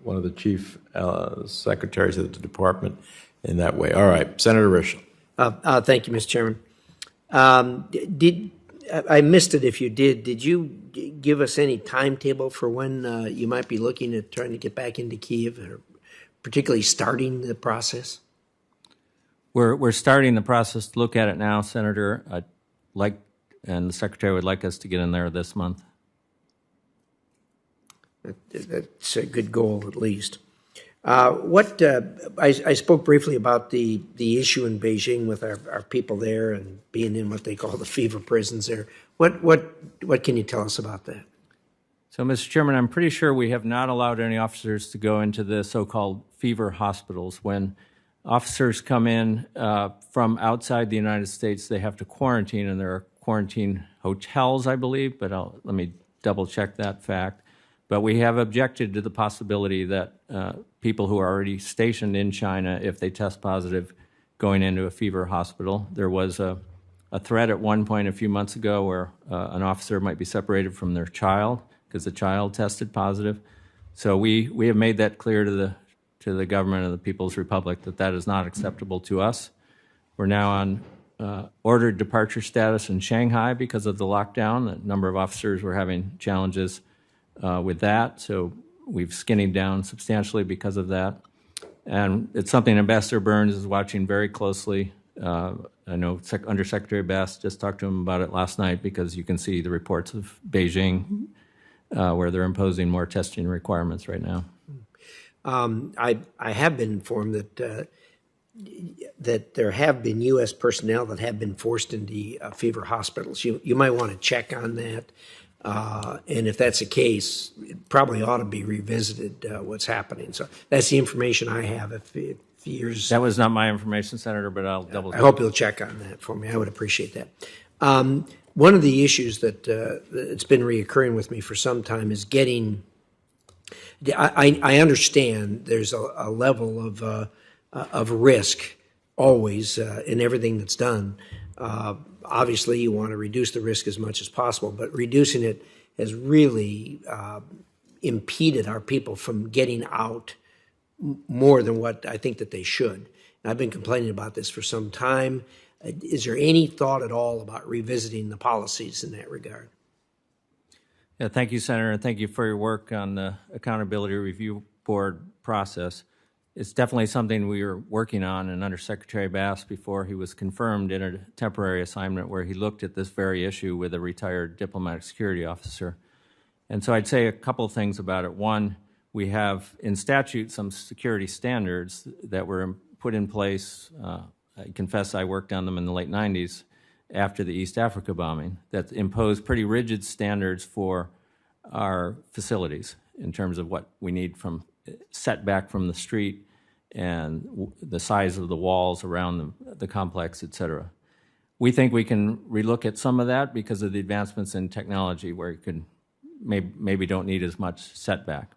one of the chief secretaries of the department in that way. All right, Senator Risch. Thank you, Mr. Chairman. I missed it if you did. Did you give us any timetable for when you might be looking at trying to get back into Kiev, or particularly starting the process? We're starting the process to look at it now, Senator. And the Secretary would like us to get in there this month. That's a good goal, at least. I spoke briefly about the issue in Beijing with our people there and being in what they call the fever prisons there. What can you tell us about that? So, Mr. Chairman, I'm pretty sure we have not allowed any officers to go into the so-called fever hospitals. When officers come in from outside the United States, they have to quarantine, and there are quarantine hotels, I believe, but let me double-check that fact. But we have objected to the possibility that people who are already stationed in China, if they test positive, going into a fever hospital. There was a threat at one point a few months ago where an officer might be separated from their child because the child tested positive. So we have made that clear to the government of the People's Republic that that is not acceptable to us. We're now on ordered departure status in Shanghai because of the lockdown. A number of officers were having challenges with that, so we've skinnied down substantially because of that. And it's something Ambassador Burns is watching very closely. I know Undersecretary Bass just talked to him about it last night because you can see the reports of Beijing where they're imposing more testing requirements right now. I have been informed that there have been U.S. personnel that have been forced into fever hospitals. You might want to check on that. And if that's the case, it probably ought to be revisited what's happening. So that's the information I have. If years that was not my information, Senator, but I'll double check. I hope you'll check on that for me. I would appreciate that. One of the issues that it's been reoccurring with me for some time is getting. I understand there's a level of risk always in everything that's done. Obviously, you want to reduce the risk as much as possible, but reducing it has really impeded our people from getting out more than what I think that they should. And I've been complaining about this for some time. Is there any thought at all about revisiting the policies in that regard? Yeah, thank you, Senator, and thank you for your work on the Accountability Review Board process. It's definitely something we are working on, and under Secretary Bass, before he was confirmed in a temporary assignment where he looked at this very issue with a retired diplomatic security officer. And so I'd say a couple of things about it. One, we have in statute some security standards that were put in place. I confess I worked on them in the late 90s after the East Africa bombing that imposed pretty rigid standards for our facilities in terms of what we need from setback from the street and the size of the walls around the complex, et cetera. We think we can relook at some of that because of the advancements in technology where you could maybe don't need as much setback.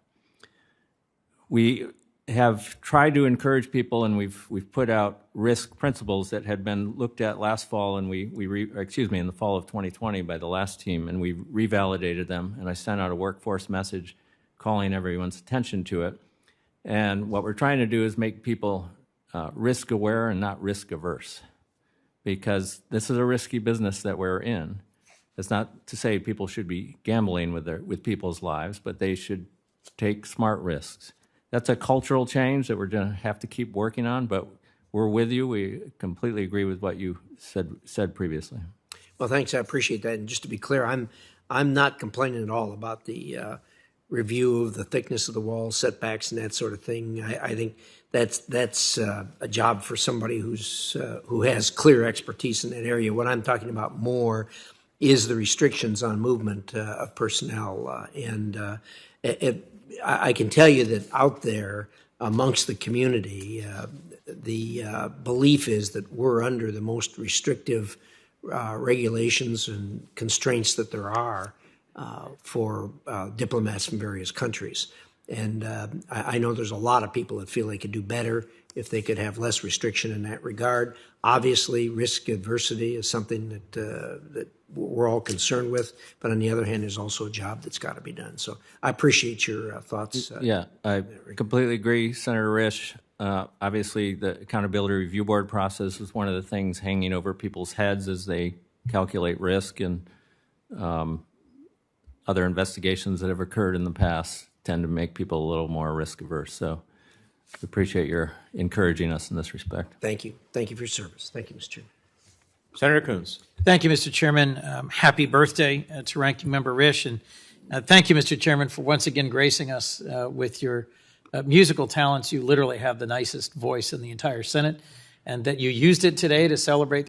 We have tried to encourage people, and we've put out risk principles that had been looked at last fall, and in the fall of 2020 by the last team, and we revalidated them, and I sent out a workforce message calling everyone's attention to it. And what we're trying to do is make people risk aware and not risk averse, because this is a risky business that we're in. It's not to say people should be gambling with people's lives, but they should take smart risks. That's a cultural change that we're going to have to keep working on, but we're with you. We completely agree with what you said previously. Well, thanks. I appreciate that. And just to be clear, I'm not complaining at all about the review of the thickness of the walls, setbacks, and that sort of thing. I think that's a job for somebody who has clear expertise in that area. What I'm talking about more is the restrictions on movement of personnel. I can tell you that out there amongst the community, the belief is that we're under the most restrictive regulations and constraints that there are for diplomats from various countries. And I know there's a lot of people that feel they could do better if they could have less restriction in that regard. Obviously, risk adversity is something that we're all concerned with, but on the other hand, there's also a job that's got to be done. So I appreciate your thoughts. Yeah, I completely agree, Senator Risch. Obviously, the Accountability Review Board process is one of the things hanging over people's heads as they calculate risk, and other investigations that have occurred in the past tend to make people a little more risk averse. So we appreciate your encouraging us in this respect. Thank you. Thank you for your service. Thank you, Mr. Chairman. Senator Coons. Thank you, Mr. Chairman. Happy birthday to Ranking Member Risch. And thank you, Mr. Chairman, for once again gracing us with your musical talents. You literally have the nicest voice in the entire Senate, and that you used it today to celebrate